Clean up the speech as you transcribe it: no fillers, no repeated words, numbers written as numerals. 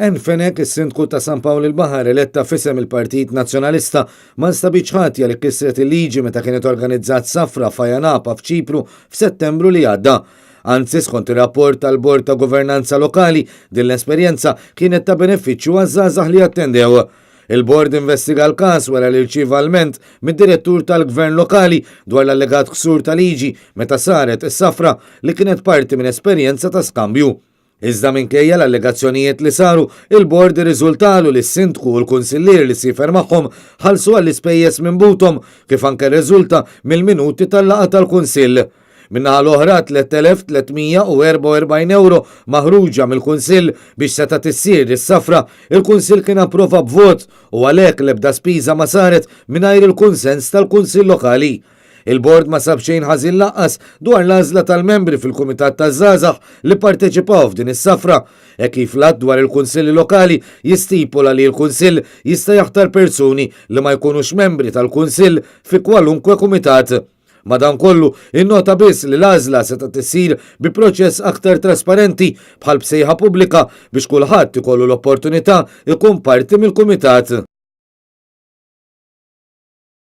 Enfenek, is-Sindku ta' San Pawl il-Baħar eletta fisem il-Partit Nazzjonalista ma nstabiċ ħatja li kisret il-liġi meta kienet organizzat safra f'Ajanapa f'Ċipru f'Settembru li għadda. Anzi, skont ir-rapport tal-Bord ta' Governanza Lokali, din l-esperjenza kienet ta' benefiċċju għaż-żgħażagħ li attendew. Il-Bord investiga l-każ wara li rċieva alment mid-direttur tal-Gvern Lokali dwar l-allegat ksur ta' liġi meta saret is-safra li kienet parti minn esperjenza ta' skambju. Iżda minkejja l-allegazzjonijiet li saru, il-bord irriżultalu li s-Sindku u l-Kunsillier li sifer magħhom ħallsu għall-ispejjeż minn butom kif anke rriżulta mill-minuti tal-laqgħa tal-Kunsill. Minnaħa l-oħra 3,344 euro maħruġa mill-Kunsill biex seta' tissir is-safra, il-Kunsill kien approva b'vot u għalhekk l-ebda spiża ma saret mingħajr il-kunsens tal-Kunsill Lokali. Il-bord ma sab xejn ħażin laqqas dwar l-għażla tal-membri fil-Kumitat taż-Żgħażagħ li parteċipaw f'din is-safra, kif lat dwar il-Kunsilli Lokali jistipula li l-Kunsill jista' jaħtar persuni li ma jkunux membri tal-Kunsill fi kwalunkwe kumitat. Madankollu, innota biss li l-għażla seta' tissir bi proċess aktar trasparenti bħal bsejħa pubblika biex kulħadd ikollu l-opportunità ikun parti mill-kumitat.